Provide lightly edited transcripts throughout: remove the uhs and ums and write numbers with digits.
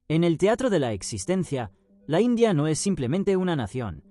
En el teatro de la existencia, la India no es simplemente una nación.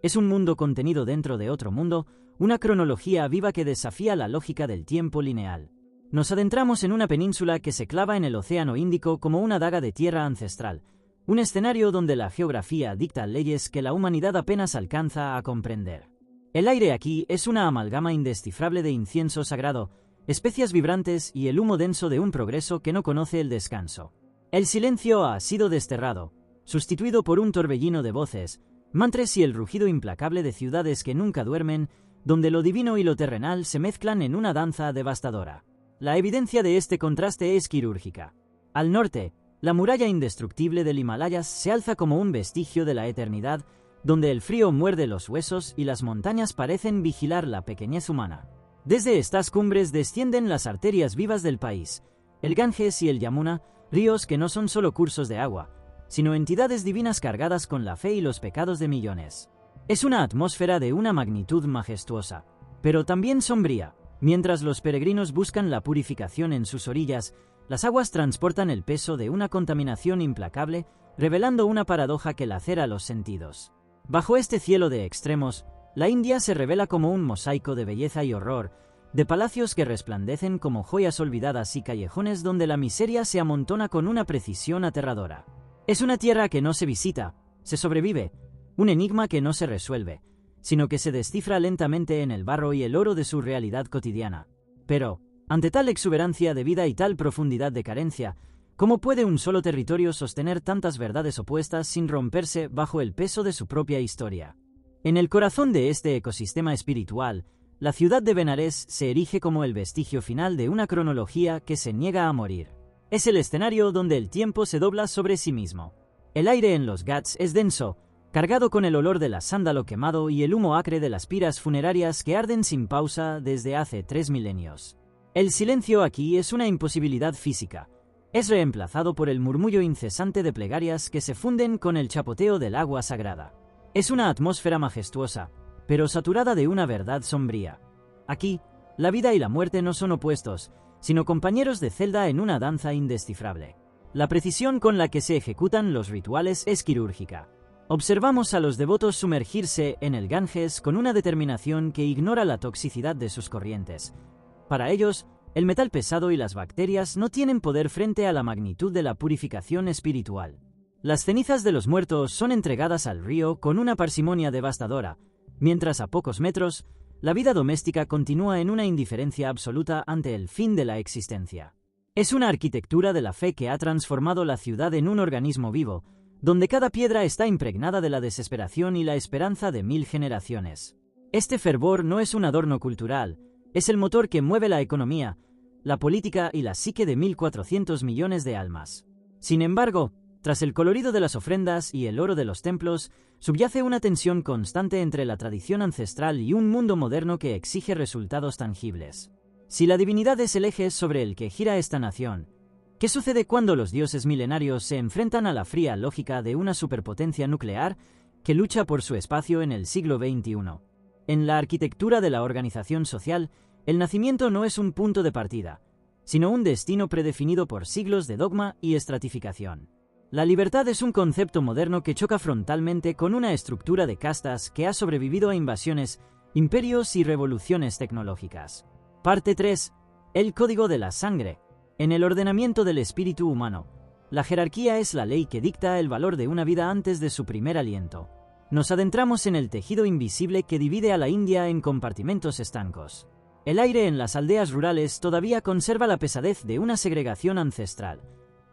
Es un mundo contenido dentro de otro mundo, una cronología viva que desafía la lógica del tiempo lineal. Nos adentramos en una península que se clava en el Océano Índico como una daga de tierra ancestral, un escenario donde la geografía dicta leyes que la humanidad apenas alcanza a comprender. El aire aquí es una amalgama indescifrable de incienso sagrado, especias vibrantes y el humo denso de un progreso que no conoce el descanso. El silencio ha sido desterrado, sustituido por un torbellino de voces, mantras y el rugido implacable de ciudades que nunca duermen, donde lo divino y lo terrenal se mezclan en una danza devastadora. La evidencia de este contraste es quirúrgica. Al norte, la muralla indestructible del Himalayas se alza como un vestigio de la eternidad, donde el frío muerde los huesos y las montañas parecen vigilar la pequeñez humana. Desde estas cumbres descienden las arterias vivas del país, el Ganges y el Yamuna, ríos que no son solo cursos de agua, sino entidades divinas cargadas con la fe y los pecados de millones. Es una atmósfera de una magnitud majestuosa, pero también sombría. Mientras los peregrinos buscan la purificación en sus orillas, las aguas transportan el peso de una contaminación implacable, revelando una paradoja que lacera los sentidos. Bajo este cielo de extremos, la India se revela como un mosaico de belleza y horror, de palacios que resplandecen como joyas olvidadas y callejones donde la miseria se amontona con una precisión aterradora. Es una tierra que no se visita, se sobrevive, un enigma que no se resuelve, sino que se descifra lentamente en el barro y el oro de su realidad cotidiana. Pero, ante tal exuberancia de vida y tal profundidad de carencia, ¿cómo puede un solo territorio sostener tantas verdades opuestas sin romperse bajo el peso de su propia historia? En el corazón de este ecosistema espiritual, la ciudad de Benares se erige como el vestigio final de una cronología que se niega a morir. Es el escenario donde el tiempo se dobla sobre sí mismo. El aire en los Ghats es denso, cargado con el olor del sándalo quemado y el humo acre de las piras funerarias que arden sin pausa desde hace 3 milenios. El silencio aquí es una imposibilidad física. Es reemplazado por el murmullo incesante de plegarias que se funden con el chapoteo del agua sagrada. Es una atmósfera majestuosa, pero saturada de una verdad sombría. Aquí, la vida y la muerte no son opuestos, sino compañeros de celda en una danza indescifrable. La precisión con la que se ejecutan los rituales es quirúrgica. Observamos a los devotos sumergirse en el Ganges con una determinación que ignora la toxicidad de sus corrientes. Para ellos, el metal pesado y las bacterias no tienen poder frente a la magnitud de la purificación espiritual. Las cenizas de los muertos son entregadas al río con una parsimonia devastadora, mientras a pocos metros, la vida doméstica continúa en una indiferencia absoluta ante el fin de la existencia. Es una arquitectura de la fe que ha transformado la ciudad en un organismo vivo, donde cada piedra está impregnada de la desesperación y la esperanza de 1000 generaciones. Este fervor no es un adorno cultural, es el motor que mueve la economía, la política y la psique de 1400 millones de almas. Sin embargo, tras el colorido de las ofrendas y el oro de los templos, subyace una tensión constante entre la tradición ancestral y un mundo moderno que exige resultados tangibles. Si la divinidad es el eje sobre el que gira esta nación, ¿qué sucede cuando los dioses milenarios se enfrentan a la fría lógica de una superpotencia nuclear que lucha por su espacio en el siglo XXI? En la arquitectura de la organización social, el nacimiento no es un punto de partida, sino un destino predefinido por siglos de dogma y estratificación. La libertad es un concepto moderno que choca frontalmente con una estructura de castas que ha sobrevivido a invasiones, imperios y revoluciones tecnológicas. Parte 3. El código de la sangre. En el ordenamiento del espíritu humano, la jerarquía es la ley que dicta el valor de una vida antes de su primer aliento. Nos adentramos en el tejido invisible que divide a la India en compartimentos estancos. El aire en las aldeas rurales todavía conserva la pesadez de una segregación ancestral,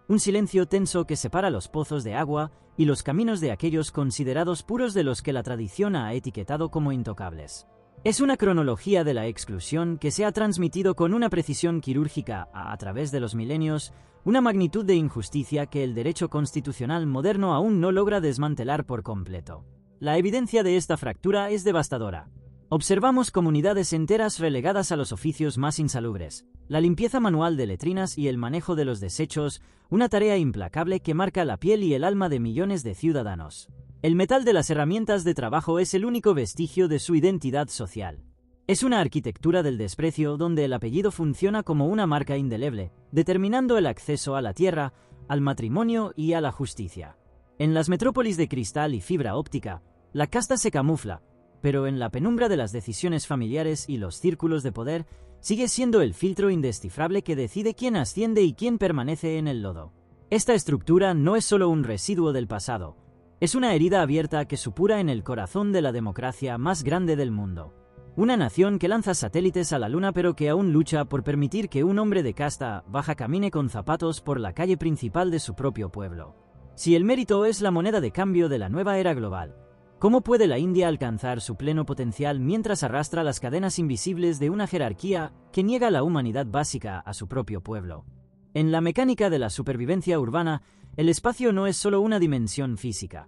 un silencio tenso que separa los pozos de agua y los caminos de aquellos considerados puros de los que la tradición ha etiquetado como intocables. Es una cronología de la exclusión que se ha transmitido con una precisión quirúrgica a través de los milenios, una magnitud de injusticia que el derecho constitucional moderno aún no logra desmantelar por completo. La evidencia de esta fractura es devastadora. Observamos comunidades enteras relegadas a los oficios más insalubres, la limpieza manual de letrinas y el manejo de los desechos, una tarea implacable que marca la piel y el alma de millones de ciudadanos. El metal de las herramientas de trabajo es el único vestigio de su identidad social. Es una arquitectura del desprecio donde el apellido funciona como una marca indeleble, determinando el acceso a la tierra, al matrimonio y a la justicia. En las metrópolis de cristal y fibra óptica, la casta se camufla, pero en la penumbra de las decisiones familiares y los círculos de poder, sigue siendo el filtro indescifrable que decide quién asciende y quién permanece en el lodo. Esta estructura no es solo un residuo del pasado, es una herida abierta que supura en el corazón de la democracia más grande del mundo. Una nación que lanza satélites a la luna pero que aún lucha por permitir que un hombre de casta baja camine con zapatos por la calle principal de su propio pueblo. Si el mérito es la moneda de cambio de la nueva era global, ¿cómo puede la India alcanzar su pleno potencial mientras arrastra las cadenas invisibles de una jerarquía que niega la humanidad básica a su propio pueblo? En la mecánica de la supervivencia urbana, el espacio no es solo una dimensión física.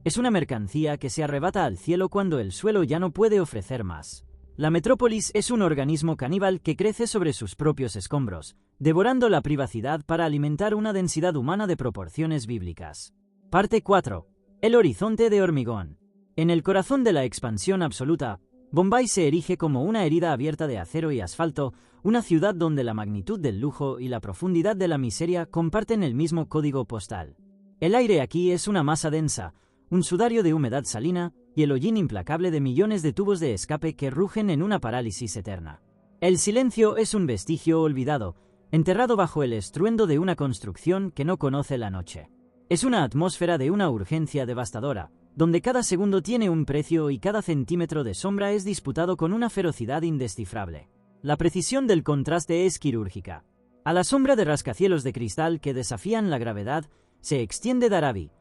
Es una mercancía que se arrebata al cielo cuando el suelo ya no puede ofrecer más. La metrópolis es un organismo caníbal que crece sobre sus propios escombros, devorando la privacidad para alimentar una densidad humana de proporciones bíblicas. Parte 4. El horizonte de hormigón. En el corazón de la expansión absoluta, Bombay se erige como una herida abierta de acero y asfalto, una ciudad donde la magnitud del lujo y la profundidad de la miseria comparten el mismo código postal. El aire aquí es una masa densa, un sudario de humedad salina y el hollín implacable de millones de tubos de escape que rugen en una parálisis eterna. El silencio es un vestigio olvidado, enterrado bajo el estruendo de una construcción que no conoce la noche. Es una atmósfera de una urgencia devastadora, donde cada segundo tiene un precio y cada centímetro de sombra es disputado con una ferocidad indescifrable. La precisión del contraste es quirúrgica. A la sombra de rascacielos de cristal que desafían la gravedad, se extiende Dharavi,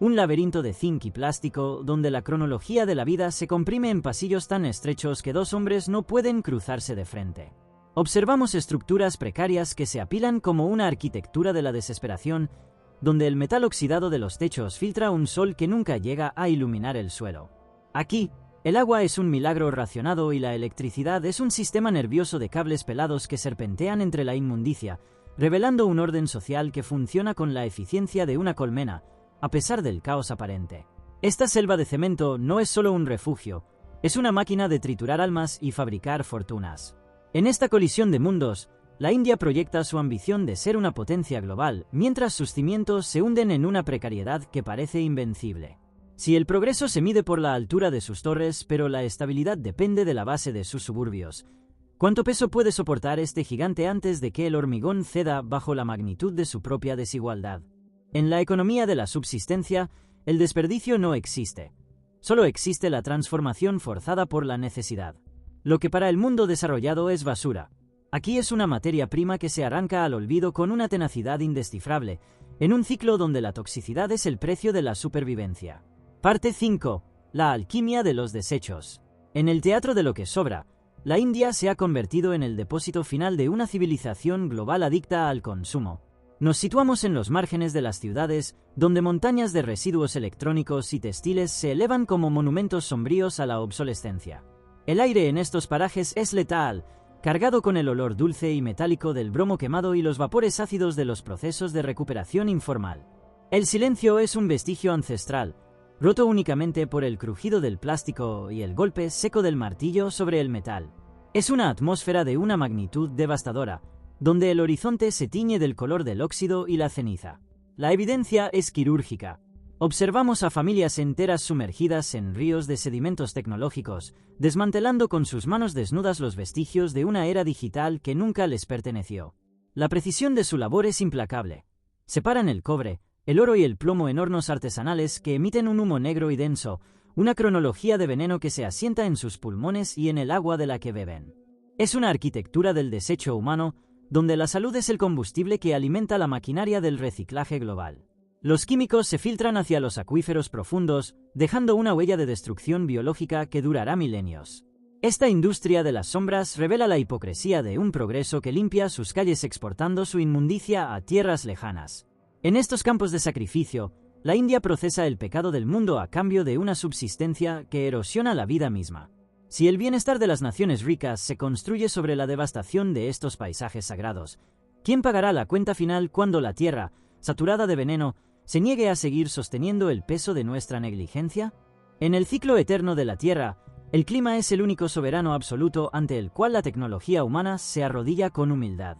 un laberinto de zinc y plástico donde la cronología de la vida se comprime en pasillos tan estrechos que dos hombres no pueden cruzarse de frente. Observamos estructuras precarias que se apilan como una arquitectura de la desesperación, donde el metal oxidado de los techos filtra un sol que nunca llega a iluminar el suelo. Aquí, el agua es un milagro racionado y la electricidad es un sistema nervioso de cables pelados que serpentean entre la inmundicia, revelando un orden social que funciona con la eficiencia de una colmena, a pesar del caos aparente. Esta selva de cemento no es solo un refugio, es una máquina de triturar almas y fabricar fortunas. En esta colisión de mundos, la India proyecta su ambición de ser una potencia global, mientras sus cimientos se hunden en una precariedad que parece invencible. Si el progreso se mide por la altura de sus torres, pero la estabilidad depende de la base de sus suburbios, ¿cuánto peso puede soportar este gigante antes de que el hormigón ceda bajo la magnitud de su propia desigualdad? En la economía de la subsistencia, el desperdicio no existe. Solo existe la transformación forzada por la necesidad. Lo que para el mundo desarrollado es basura, aquí es una materia prima que se arranca al olvido con una tenacidad indescifrable, en un ciclo donde la toxicidad es el precio de la supervivencia. Parte 5. La alquimia de los desechos. En el teatro de lo que sobra, la India se ha convertido en el depósito final de una civilización global adicta al consumo. Nos situamos en los márgenes de las ciudades, donde montañas de residuos electrónicos y textiles se elevan como monumentos sombríos a la obsolescencia. El aire en estos parajes es letal, cargado con el olor dulce y metálico del bromo quemado y los vapores ácidos de los procesos de recuperación informal. El silencio es un vestigio ancestral, roto únicamente por el crujido del plástico y el golpe seco del martillo sobre el metal. Es una atmósfera de una magnitud devastadora, donde el horizonte se tiñe del color del óxido y la ceniza. La evidencia es quirúrgica. Observamos a familias enteras sumergidas en ríos de sedimentos tecnológicos, desmantelando con sus manos desnudas los vestigios de una era digital que nunca les perteneció. La precisión de su labor es implacable. Separan el cobre, el oro y el plomo en hornos artesanales que emiten un humo negro y denso, una cronología de veneno que se asienta en sus pulmones y en el agua de la que beben. Es una arquitectura del desecho humano, donde la salud es el combustible que alimenta la maquinaria del reciclaje global. Los químicos se filtran hacia los acuíferos profundos, dejando una huella de destrucción biológica que durará milenios. Esta industria de las sombras revela la hipocresía de un progreso que limpia sus calles exportando su inmundicia a tierras lejanas. En estos campos de sacrificio, la India procesa el pecado del mundo a cambio de una subsistencia que erosiona la vida misma. Si el bienestar de las naciones ricas se construye sobre la devastación de estos paisajes sagrados, ¿quién pagará la cuenta final cuando la tierra, saturada de veneno, se niegue a seguir sosteniendo el peso de nuestra negligencia? En el ciclo eterno de la tierra, el clima es el único soberano absoluto ante el cual la tecnología humana se arrodilla con humildad.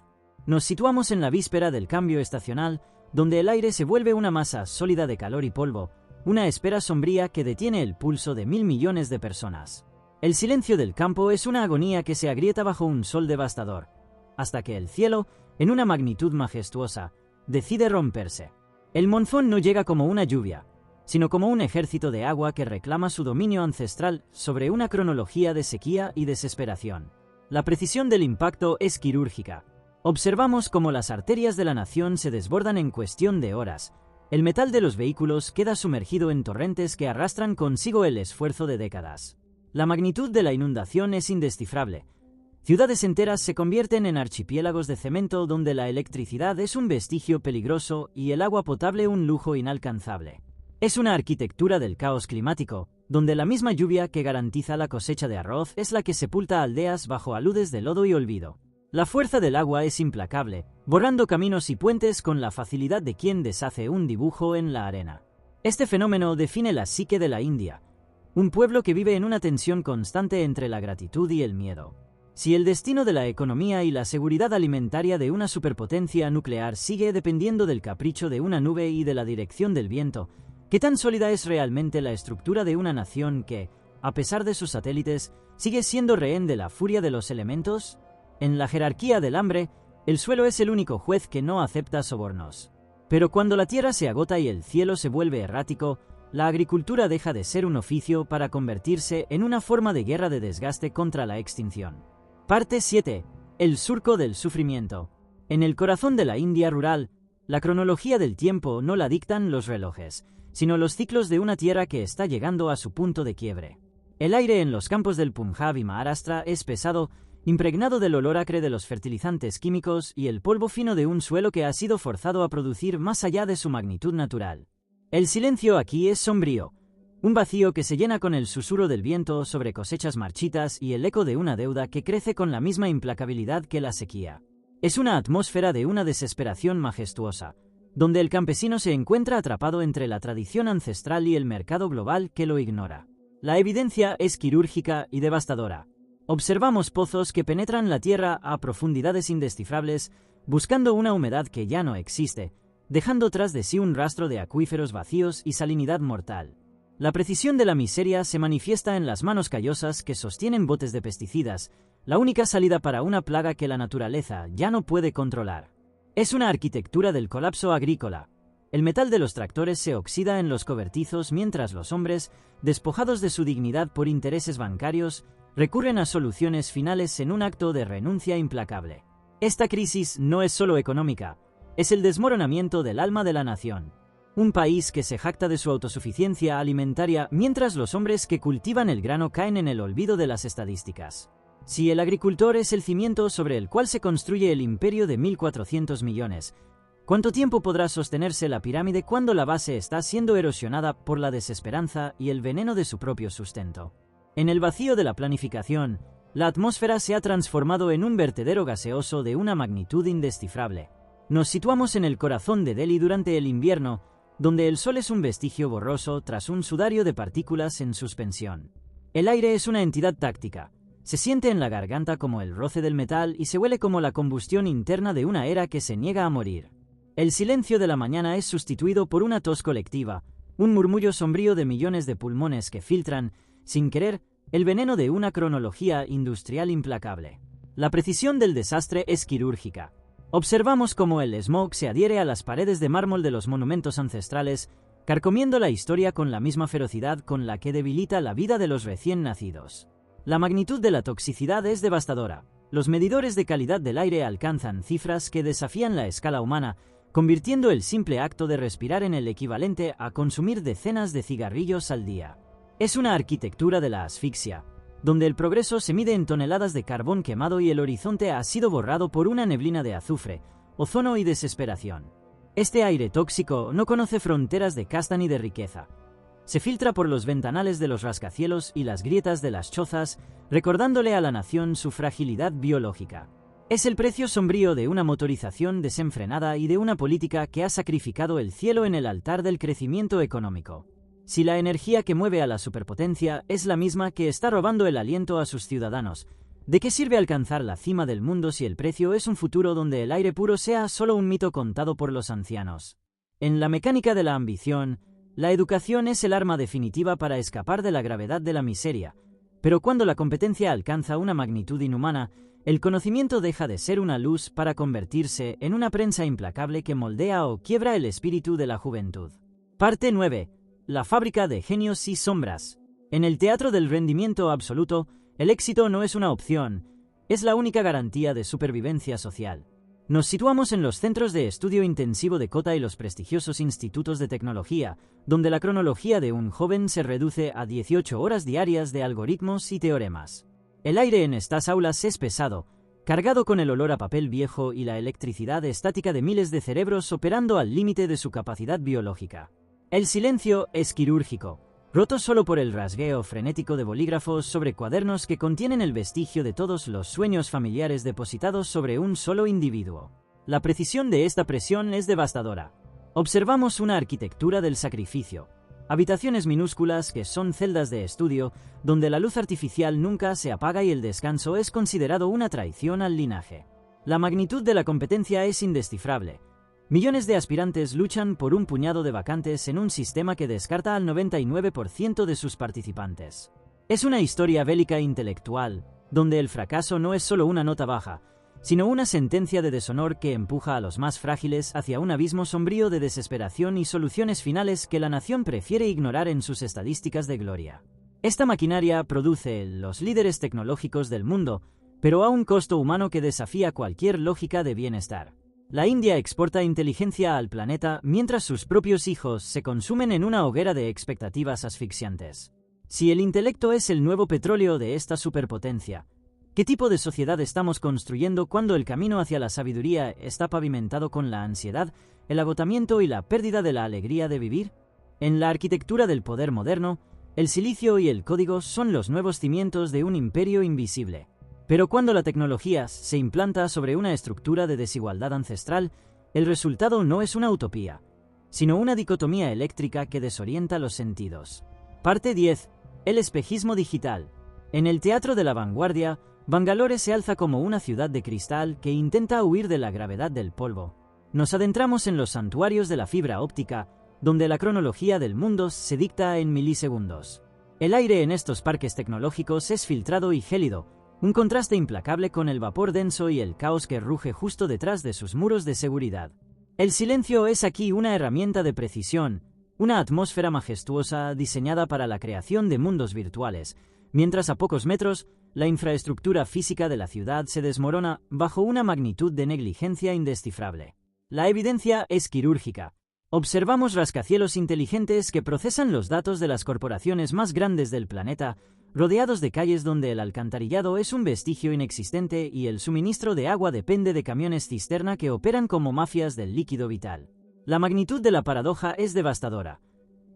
Nos situamos en la víspera del cambio estacional, donde el aire se vuelve una masa sólida de calor y polvo, una espera sombría que detiene el pulso de 1.000 millones de personas. El silencio del campo es una agonía que se agrieta bajo un sol devastador, hasta que el cielo, en una magnitud majestuosa, decide romperse. El monzón no llega como una lluvia, sino como un ejército de agua que reclama su dominio ancestral sobre una cronología de sequía y desesperación. La precisión del impacto es quirúrgica. Observamos cómo las arterias de la nación se desbordan en cuestión de horas. El metal de los vehículos queda sumergido en torrentes que arrastran consigo el esfuerzo de décadas. La magnitud de la inundación es indescifrable. Ciudades enteras se convierten en archipiélagos de cemento donde la electricidad es un vestigio peligroso y el agua potable un lujo inalcanzable. Es una arquitectura del caos climático, donde la misma lluvia que garantiza la cosecha de arroz es la que sepulta aldeas bajo aludes de lodo y olvido. La fuerza del agua es implacable, borrando caminos y puentes con la facilidad de quien deshace un dibujo en la arena. Este fenómeno define la psique de la India, un pueblo que vive en una tensión constante entre la gratitud y el miedo. Si el destino de la economía y la seguridad alimentaria de una superpotencia nuclear sigue dependiendo del capricho de una nube y de la dirección del viento, ¿qué tan sólida es realmente la estructura de una nación que, a pesar de sus satélites, sigue siendo rehén de la furia de los elementos? En la jerarquía del hambre, el suelo es el único juez que no acepta sobornos. Pero cuando la tierra se agota y el cielo se vuelve errático, la agricultura deja de ser un oficio para convertirse en una forma de guerra de desgaste contra la extinción. Parte 7. El surco del sufrimiento. En el corazón de la India rural, la cronología del tiempo no la dictan los relojes, sino los ciclos de una tierra que está llegando a su punto de quiebre. El aire en los campos del Punjab y Maharashtra es pesado, impregnado del olor acre de los fertilizantes químicos y el polvo fino de un suelo que ha sido forzado a producir más allá de su magnitud natural. El silencio aquí es sombrío, un vacío que se llena con el susurro del viento sobre cosechas marchitas y el eco de una deuda que crece con la misma implacabilidad que la sequía. Es una atmósfera de una desesperación majestuosa, donde el campesino se encuentra atrapado entre la tradición ancestral y el mercado global que lo ignora. La evidencia es quirúrgica y devastadora. Observamos pozos que penetran la tierra a profundidades indescifrables, buscando una humedad que ya no existe, dejando tras de sí un rastro de acuíferos vacíos y salinidad mortal. La precisión de la miseria se manifiesta en las manos callosas que sostienen botes de pesticidas, la única salida para una plaga que la naturaleza ya no puede controlar. Es una arquitectura del colapso agrícola. El metal de los tractores se oxida en los cobertizos mientras los hombres, despojados de su dignidad por intereses bancarios, recurren a soluciones finales en un acto de renuncia implacable. Esta crisis no es solo económica, es el desmoronamiento del alma de la nación. Un país que se jacta de su autosuficiencia alimentaria mientras los hombres que cultivan el grano caen en el olvido de las estadísticas. Si el agricultor es el cimiento sobre el cual se construye el imperio de 1.400 millones, ¿cuánto tiempo podrá sostenerse la pirámide cuando la base está siendo erosionada por la desesperanza y el veneno de su propio sustento? En el vacío de la planificación, la atmósfera se ha transformado en un vertedero gaseoso de una magnitud indescifrable. Nos situamos en el corazón de Delhi durante el invierno, donde el sol es un vestigio borroso tras un sudario de partículas en suspensión. El aire es una entidad táctica. Se siente en la garganta como el roce del metal y se huele como la combustión interna de una era que se niega a morir. El silencio de la mañana es sustituido por una tos colectiva, un murmullo sombrío de millones de pulmones que filtran, sin querer, el veneno de una cronología industrial implacable. La precisión del desastre es quirúrgica. Observamos cómo el smog se adhiere a las paredes de mármol de los monumentos ancestrales, carcomiendo la historia con la misma ferocidad con la que debilita la vida de los recién nacidos. La magnitud de la toxicidad es devastadora. Los medidores de calidad del aire alcanzan cifras que desafían la escala humana, convirtiendo el simple acto de respirar en el equivalente a consumir decenas de cigarrillos al día. Es una arquitectura de la asfixia, donde el progreso se mide en toneladas de carbón quemado y el horizonte ha sido borrado por una neblina de azufre, ozono y desesperación. Este aire tóxico no conoce fronteras de casta ni de riqueza. Se filtra por los ventanales de los rascacielos y las grietas de las chozas, recordándole a la nación su fragilidad biológica. Es el precio sombrío de una motorización desenfrenada y de una política que ha sacrificado el cielo en el altar del crecimiento económico. Si la energía que mueve a la superpotencia es la misma que está robando el aliento a sus ciudadanos, ¿De qué sirve alcanzar la cima del mundo si el precio es un futuro donde el aire puro sea solo un mito contado por los ancianos? En la mecánica de la ambición, la educación es el arma definitiva para escapar de la gravedad de la miseria, pero cuando la competencia alcanza una magnitud inhumana, el conocimiento deja de ser una luz para convertirse en una prensa implacable que moldea o quiebra el espíritu de la juventud. Parte 9. La fábrica de genios y sombras. En el teatro del rendimiento absoluto, el éxito no es una opción, es la única garantía de supervivencia social. Nos situamos en los centros de estudio intensivo de Kota y los prestigiosos institutos de tecnología, donde la cronología de un joven se reduce a 18 horas diarias de algoritmos y teoremas. El aire en estas aulas es pesado, cargado con el olor a papel viejo y la electricidad estática de miles de cerebros operando al límite de su capacidad biológica. El silencio es quirúrgico, roto solo por el rasgueo frenético de bolígrafos sobre cuadernos que contienen el vestigio de todos los sueños familiares depositados sobre un solo individuo. La precisión de esta presión es devastadora. Observamos una arquitectura del sacrificio, habitaciones minúsculas que son celdas de estudio, donde la luz artificial nunca se apaga y el descanso es considerado una traición al linaje. La magnitud de la competencia es indescifrable. Millones de aspirantes luchan por un puñado de vacantes en un sistema que descarta al 99% de sus participantes. Es una historia bélica intelectual, donde el fracaso no es solo una nota baja, sino una sentencia de deshonor que empuja a los más frágiles hacia un abismo sombrío de desesperación y soluciones finales que la nación prefiere ignorar en sus estadísticas de gloria. Esta maquinaria produce los líderes tecnológicos del mundo, pero a un costo humano que desafía cualquier lógica de bienestar. La India exporta inteligencia al planeta mientras sus propios hijos se consumen en una hoguera de expectativas asfixiantes. Si el intelecto es el nuevo petróleo de esta superpotencia, ¿qué tipo de sociedad estamos construyendo cuando el camino hacia la sabiduría está pavimentado con la ansiedad, el agotamiento y la pérdida de la alegría de vivir? En la arquitectura del poder moderno, el silicio y el código son los nuevos cimientos de un imperio invisible. Pero cuando la tecnología se implanta sobre una estructura de desigualdad ancestral, el resultado no es una utopía, sino una dicotomía eléctrica que desorienta los sentidos. Parte 10. El espejismo digital. En el teatro de la vanguardia, Bangalore se alza como una ciudad de cristal que intenta huir de la gravedad del polvo. Nos adentramos en los santuarios de la fibra óptica, donde la cronología del mundo se dicta en milisegundos. El aire en estos parques tecnológicos es filtrado y gélido, un contraste implacable con el vapor denso y el caos que ruge justo detrás de sus muros de seguridad. El silencio es aquí una herramienta de precisión, una atmósfera majestuosa diseñada para la creación de mundos virtuales, mientras a pocos metros, la infraestructura física de la ciudad se desmorona bajo una magnitud de negligencia indescifrable. La evidencia es quirúrgica. Observamos rascacielos inteligentes que procesan los datos de las corporaciones más grandes del planeta, rodeados de calles donde el alcantarillado es un vestigio inexistente y el suministro de agua depende de camiones cisterna que operan como mafias del líquido vital. La magnitud de la paradoja es devastadora.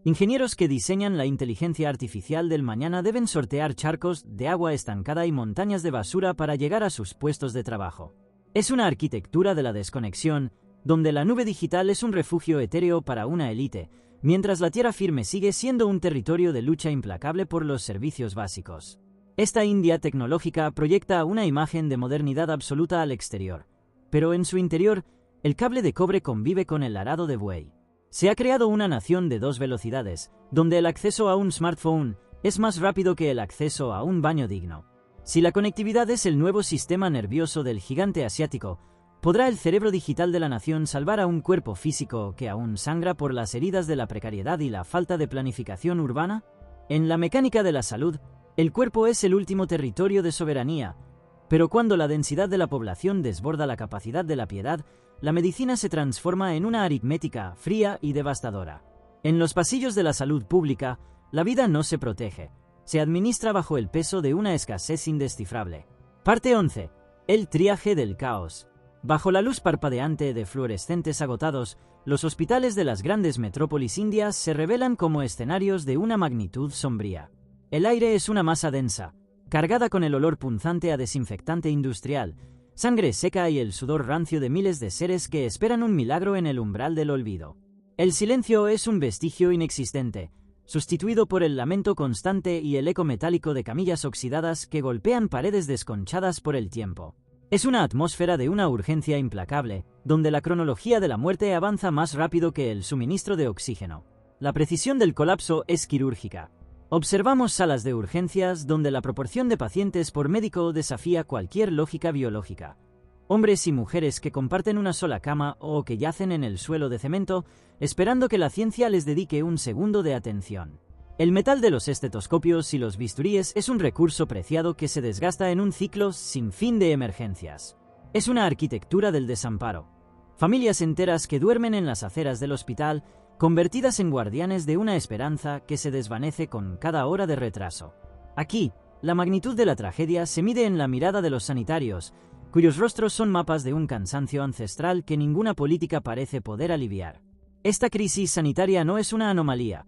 Ingenieros que diseñan la inteligencia artificial del mañana deben sortear charcos de agua estancada y montañas de basura para llegar a sus puestos de trabajo. Es una arquitectura de la desconexión, donde la nube digital es un refugio etéreo para una élite, mientras la tierra firme sigue siendo un territorio de lucha implacable por los servicios básicos. Esta India tecnológica proyecta una imagen de modernidad absoluta al exterior, pero en su interior, el cable de cobre convive con el arado de buey. Se ha creado una nación de dos velocidades, donde el acceso a un smartphone es más rápido que el acceso a un baño digno. Si la conectividad es el nuevo sistema nervioso del gigante asiático, ¿podrá el cerebro digital de la nación salvar a un cuerpo físico que aún sangra por las heridas de la precariedad y la falta de planificación urbana? En la mecánica de la salud, el cuerpo es el último territorio de soberanía, pero cuando la densidad de la población desborda la capacidad de la piedad, la medicina se transforma en una aritmética fría y devastadora. En los pasillos de la salud pública, la vida no se protege, se administra bajo el peso de una escasez indescifrable. Parte 11. El triaje del caos. Bajo la luz parpadeante de fluorescentes agotados, los hospitales de las grandes metrópolis indias se revelan como escenarios de una magnitud sombría. El aire es una masa densa, cargada con el olor punzante a desinfectante industrial, sangre seca y el sudor rancio de miles de seres que esperan un milagro en el umbral del olvido. El silencio es un vestigio inexistente, sustituido por el lamento constante y el eco metálico de camillas oxidadas que golpean paredes desconchadas por el tiempo. Es una atmósfera de una urgencia implacable, donde la cronología de la muerte avanza más rápido que el suministro de oxígeno. La precisión del colapso es quirúrgica. Observamos salas de urgencias donde la proporción de pacientes por médico desafía cualquier lógica biológica. Hombres y mujeres que comparten una sola cama o que yacen en el suelo de cemento, esperando que la ciencia les dedique un segundo de atención. El metal de los estetoscopios y los bisturíes es un recurso preciado que se desgasta en un ciclo sin fin de emergencias. Es una arquitectura del desamparo. Familias enteras que duermen en las aceras del hospital, convertidas en guardianes de una esperanza que se desvanece con cada hora de retraso. Aquí, la magnitud de la tragedia se mide en la mirada de los sanitarios, cuyos rostros son mapas de un cansancio ancestral que ninguna política parece poder aliviar. Esta crisis sanitaria no es una anomalía.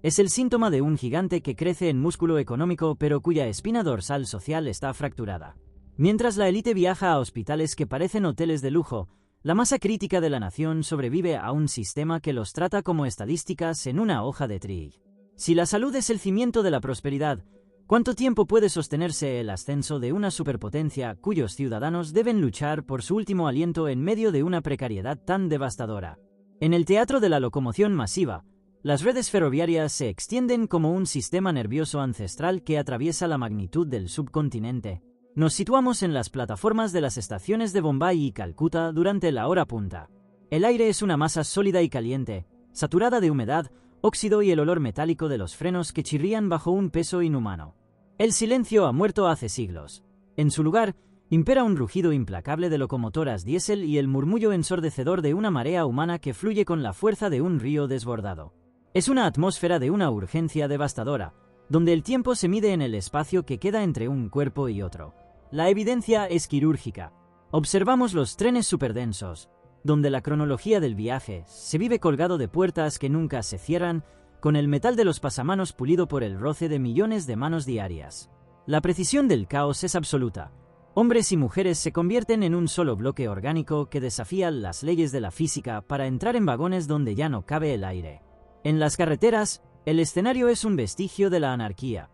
Es el síntoma de un gigante que crece en músculo económico pero cuya espina dorsal social está fracturada. Mientras la élite viaja a hospitales que parecen hoteles de lujo, la masa crítica de la nación sobrevive a un sistema que los trata como estadísticas en una hoja de trill. Si la salud es el cimiento de la prosperidad, ¿cuánto tiempo puede sostenerse el ascenso de una superpotencia cuyos ciudadanos deben luchar por su último aliento en medio de una precariedad tan devastadora? En el teatro de la locomoción masiva, las redes ferroviarias se extienden como un sistema nervioso ancestral que atraviesa la magnitud del subcontinente. Nos situamos en las plataformas de las estaciones de Bombay y Calcuta durante la hora punta. El aire es una masa sólida y caliente, saturada de humedad, óxido y el olor metálico de los frenos que chirrían bajo un peso inhumano. El silencio ha muerto hace siglos. En su lugar, impera un rugido implacable de locomotoras diésel y el murmullo ensordecedor de una marea humana que fluye con la fuerza de un río desbordado. Es una atmósfera de una urgencia devastadora, donde el tiempo se mide en el espacio que queda entre un cuerpo y otro. La evidencia es quirúrgica. Observamos los trenes superdensos, donde la cronología del viaje se vive colgado de puertas que nunca se cierran, con el metal de los pasamanos pulido por el roce de millones de manos diarias. La precisión del caos es absoluta. Hombres y mujeres se convierten en un solo bloque orgánico que desafía las leyes de la física para entrar en vagones donde ya no cabe el aire. En las carreteras, el escenario es un vestigio de la anarquía.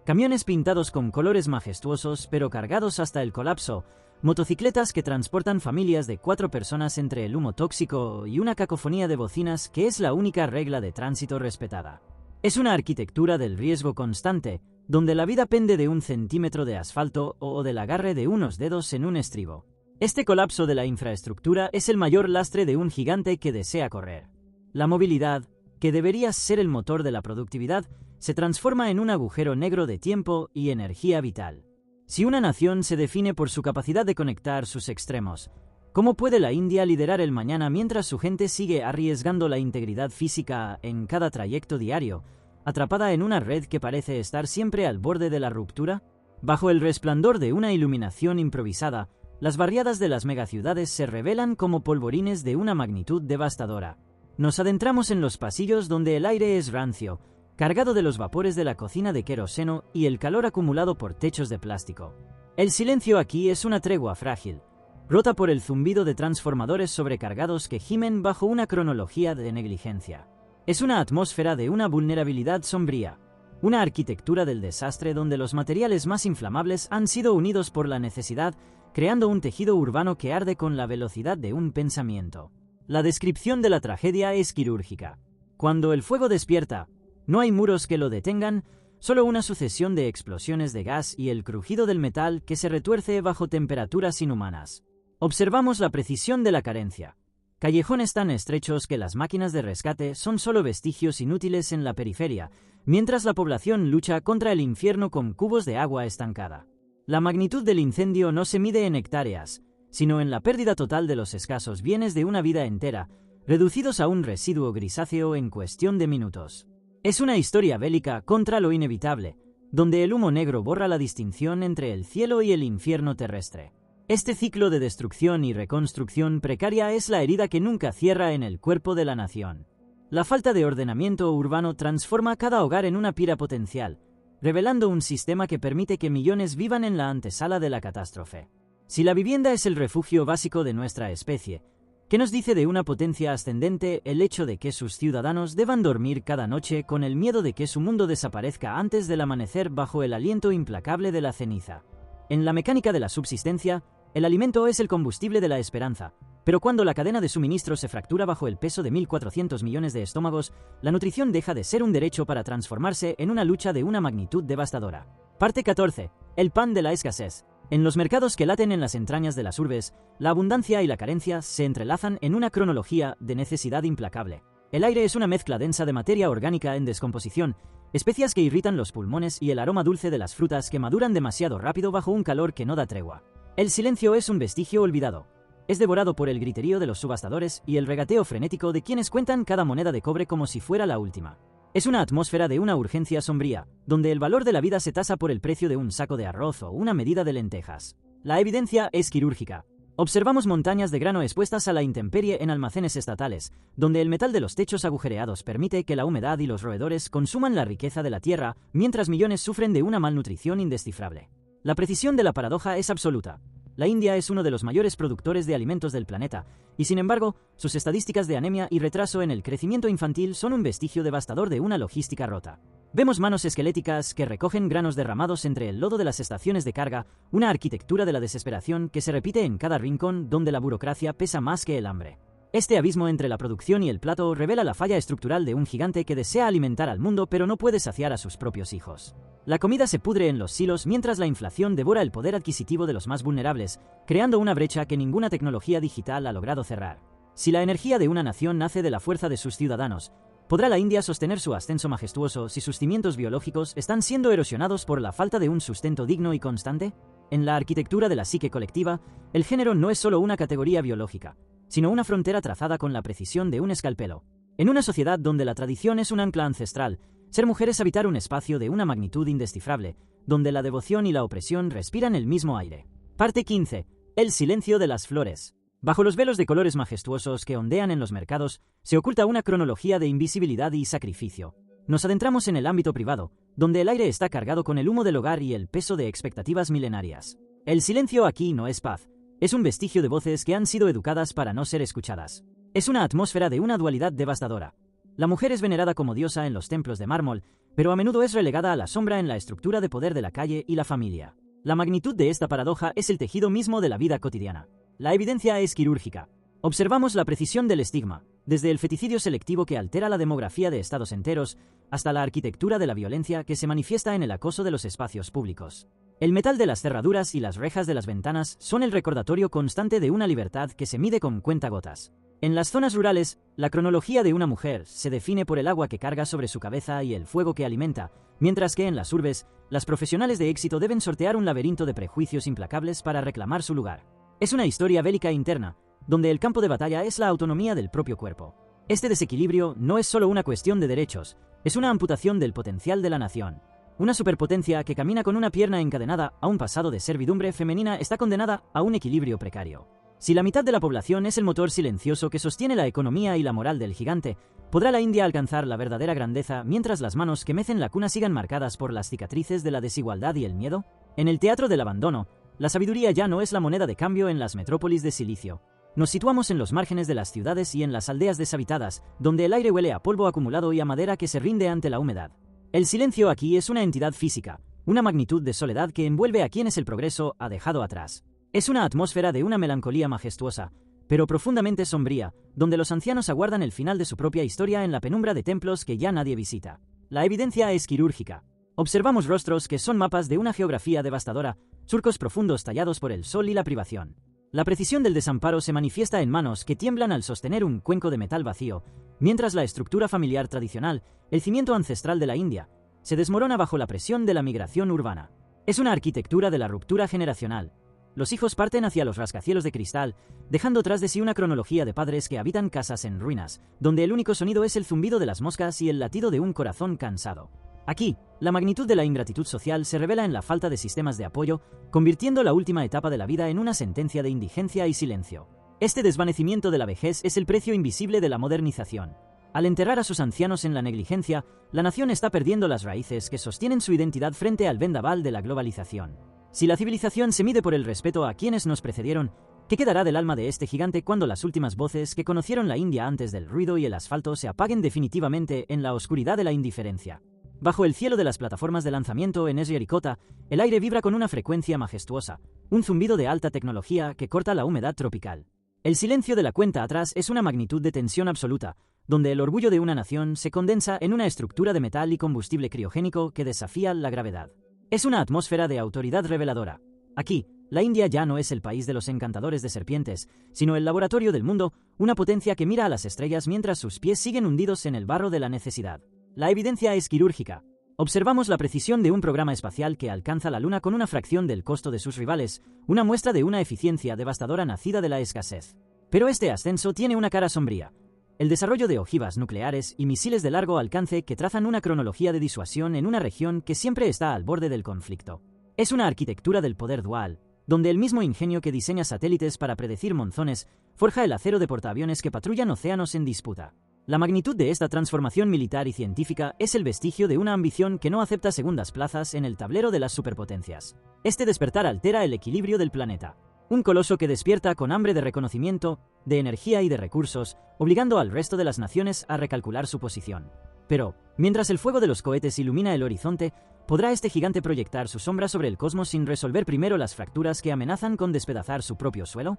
Camiones pintados con colores majestuosos pero cargados hasta el colapso, motocicletas que transportan familias de 4 personas entre el humo tóxico y una cacofonía de bocinas que es la única regla de tránsito respetada. Es una arquitectura del riesgo constante, donde la vida pende de un centímetro de asfalto o del agarre de unos dedos en un estribo. Este colapso de la infraestructura es el mayor lastre de un gigante que desea correr. La movilidad, que debería ser el motor de la productividad, se transforma en un agujero negro de tiempo y energía vital. Si una nación se define por su capacidad de conectar sus extremos, ¿cómo puede la India liderar el mañana mientras su gente sigue arriesgando la integridad física en cada trayecto diario, atrapada en una red que parece estar siempre al borde de la ruptura? Bajo el resplandor de una iluminación improvisada, las barriadas de las megaciudades se revelan como polvorines de una magnitud devastadora. Nos adentramos en los pasillos donde el aire es rancio, cargado de los vapores de la cocina de queroseno y el calor acumulado por techos de plástico. El silencio aquí es una tregua frágil, rota por el zumbido de transformadores sobrecargados que gimen bajo una cronología de negligencia. Es una atmósfera de una vulnerabilidad sombría, una arquitectura del desastre donde los materiales más inflamables han sido unidos por la necesidad, creando un tejido urbano que arde con la velocidad de un pensamiento. La descripción de la tragedia es quirúrgica. Cuando el fuego despierta, no hay muros que lo detengan, solo una sucesión de explosiones de gas y el crujido del metal que se retuerce bajo temperaturas inhumanas. Observamos la precisión de la carencia. Callejones tan estrechos que las máquinas de rescate son solo vestigios inútiles en la periferia, mientras la población lucha contra el infierno con cubos de agua estancada. La magnitud del incendio no se mide en hectáreas, sino en la pérdida total de los escasos bienes de una vida entera, reducidos a un residuo grisáceo en cuestión de minutos. Es una historia bélica contra lo inevitable, donde el humo negro borra la distinción entre el cielo y el infierno terrestre. Este ciclo de destrucción y reconstrucción precaria es la herida que nunca cierra en el cuerpo de la nación. La falta de ordenamiento urbano transforma cada hogar en una pira potencial, revelando un sistema que permite que millones vivan en la antesala de la catástrofe. Si la vivienda es el refugio básico de nuestra especie, ¿Qué nos dice de una potencia ascendente el hecho de que sus ciudadanos deban dormir cada noche con el miedo de que su mundo desaparezca antes del amanecer bajo el aliento implacable de la ceniza? En la mecánica de la subsistencia, el alimento es el combustible de la esperanza, pero cuando la cadena de suministro se fractura bajo el peso de 1.400 millones de estómagos, la nutrición deja de ser un derecho para transformarse en una lucha de una magnitud devastadora. Parte 14. El pan de la escasez. En los mercados que laten en las entrañas de las urbes, la abundancia y la carencia se entrelazan en una cronología de necesidad implacable. El aire es una mezcla densa de materia orgánica en descomposición, especias que irritan los pulmones y el aroma dulce de las frutas que maduran demasiado rápido bajo un calor que no da tregua. El silencio es un vestigio olvidado. Es devorado por el griterío de los subastadores y el regateo frenético de quienes cuentan cada moneda de cobre como si fuera la última. Es una atmósfera de una urgencia sombría, donde el valor de la vida se tasa por el precio de un saco de arroz o una medida de lentejas. La evidencia es quirúrgica. Observamos montañas de grano expuestas a la intemperie en almacenes estatales, donde el metal de los techos agujereados permite que la humedad y los roedores consuman la riqueza de la tierra, mientras millones sufren de una malnutrición indescifrable. La precisión de la paradoja es absoluta. La India es uno de los mayores productores de alimentos del planeta, y sin embargo, sus estadísticas de anemia y retraso en el crecimiento infantil son un vestigio devastador de una logística rota. Vemos manos esqueléticas que recogen granos derramados entre el lodo de las estaciones de carga, una arquitectura de la desesperación que se repite en cada rincón donde la burocracia pesa más que el hambre. Este abismo entre la producción y el plato revela la falla estructural de un gigante que desea alimentar al mundo pero no puede saciar a sus propios hijos. La comida se pudre en los silos mientras la inflación devora el poder adquisitivo de los más vulnerables, creando una brecha que ninguna tecnología digital ha logrado cerrar. Si la energía de una nación nace de la fuerza de sus ciudadanos, ¿podrá la India sostener su ascenso majestuoso si sus cimientos biológicos están siendo erosionados por la falta de un sustento digno y constante? En la arquitectura de la psique colectiva, el género no es solo una categoría biológica, sino una frontera trazada con la precisión de un escalpelo. En una sociedad donde la tradición es un ancla ancestral, ser mujer es habitar un espacio de una magnitud indescifrable, donde la devoción y la opresión respiran el mismo aire. Parte 15. El silencio de las flores. Bajo los velos de colores majestuosos que ondean en los mercados, se oculta una cronología de invisibilidad y sacrificio. Nos adentramos en el ámbito privado, donde el aire está cargado con el humo del hogar y el peso de expectativas milenarias. El silencio aquí no es paz. Es un vestigio de voces que han sido educadas para no ser escuchadas. Es una atmósfera de una dualidad devastadora. La mujer es venerada como diosa en los templos de mármol, pero a menudo es relegada a la sombra en la estructura de poder de la calle y la familia. La magnitud de esta paradoja es el tejido mismo de la vida cotidiana. La evidencia es quirúrgica. Observamos la precisión del estigma, desde el feticidio selectivo que altera la demografía de estados enteros, hasta la arquitectura de la violencia que se manifiesta en el acoso de los espacios públicos. El metal de las cerraduras y las rejas de las ventanas son el recordatorio constante de una libertad que se mide con cuentagotas. En las zonas rurales, la cronología de una mujer se define por el agua que carga sobre su cabeza y el fuego que alimenta, mientras que en las urbes, las profesionales de éxito deben sortear un laberinto de prejuicios implacables para reclamar su lugar. Es una historia bélica interna, donde el campo de batalla es la autonomía del propio cuerpo. Este desequilibrio no es solo una cuestión de derechos, es una amputación del potencial de la nación. Una superpotencia que camina con una pierna encadenada a un pasado de servidumbre femenina está condenada a un equilibrio precario. Si la mitad de la población es el motor silencioso que sostiene la economía y la moral del gigante, ¿podrá la India alcanzar la verdadera grandeza mientras las manos que mecen la cuna sigan marcadas por las cicatrices de la desigualdad y el miedo? En el teatro del abandono, la sabiduría ya no es la moneda de cambio en las metrópolis de silicio. Nos situamos en los márgenes de las ciudades y en las aldeas deshabitadas, donde el aire huele a polvo acumulado y a madera que se rinde ante la humedad. El silencio aquí es una entidad física, una magnitud de soledad que envuelve a quienes el progreso ha dejado atrás. Es una atmósfera de una melancolía majestuosa, pero profundamente sombría, donde los ancianos aguardan el final de su propia historia en la penumbra de templos que ya nadie visita. La evidencia es quirúrgica. Observamos rostros que son mapas de una geografía devastadora, surcos profundos tallados por el sol y la privación. La precisión del desamparo se manifiesta en manos que tiemblan al sostener un cuenco de metal vacío, mientras la estructura familiar tradicional, el cimiento ancestral de la India, se desmorona bajo la presión de la migración urbana. Es una arquitectura de la ruptura generacional. Los hijos parten hacia los rascacielos de cristal, dejando tras de sí una cronología de padres que habitan casas en ruinas, donde el único sonido es el zumbido de las moscas y el latido de un corazón cansado. Aquí, la magnitud de la ingratitud social se revela en la falta de sistemas de apoyo, convirtiendo la última etapa de la vida en una sentencia de indigencia y silencio. Este desvanecimiento de la vejez es el precio invisible de la modernización. Al enterrar a sus ancianos en la negligencia, la nación está perdiendo las raíces que sostienen su identidad frente al vendaval de la globalización. Si la civilización se mide por el respeto a quienes nos precedieron, ¿Qué quedará del alma de este gigante cuando las últimas voces que conocieron la India antes del ruido y el asfalto se apaguen definitivamente en la oscuridad de la indiferencia? Bajo el cielo de las plataformas de lanzamiento en Sriharikota, el aire vibra con una frecuencia majestuosa, un zumbido de alta tecnología que corta la humedad tropical. El silencio de la cuenta atrás es una magnitud de tensión absoluta, donde el orgullo de una nación se condensa en una estructura de metal y combustible criogénico que desafía la gravedad. Es una atmósfera de autoridad reveladora. Aquí, la India ya no es el país de los encantadores de serpientes, sino el laboratorio del mundo, una potencia que mira a las estrellas mientras sus pies siguen hundidos en el barro de la necesidad. La evidencia es quirúrgica. Observamos la precisión de un programa espacial que alcanza la Luna con una fracción del costo de sus rivales, una muestra de una eficiencia devastadora nacida de la escasez. Pero este ascenso tiene una cara sombría. El desarrollo de ojivas nucleares y misiles de largo alcance que trazan una cronología de disuasión en una región que siempre está al borde del conflicto. Es una arquitectura del poder dual, donde el mismo ingenio que diseña satélites para predecir monzones forja el acero de portaaviones que patrullan océanos en disputa. La magnitud de esta transformación militar y científica es el vestigio de una ambición que no acepta segundas plazas en el tablero de las superpotencias. Este despertar altera el equilibrio del planeta. Un coloso que despierta con hambre de reconocimiento, de energía y de recursos, obligando al resto de las naciones a recalcular su posición. Pero, mientras el fuego de los cohetes ilumina el horizonte, ¿podrá este gigante proyectar su sombra sobre el cosmos sin resolver primero las fracturas que amenazan con despedazar su propio suelo?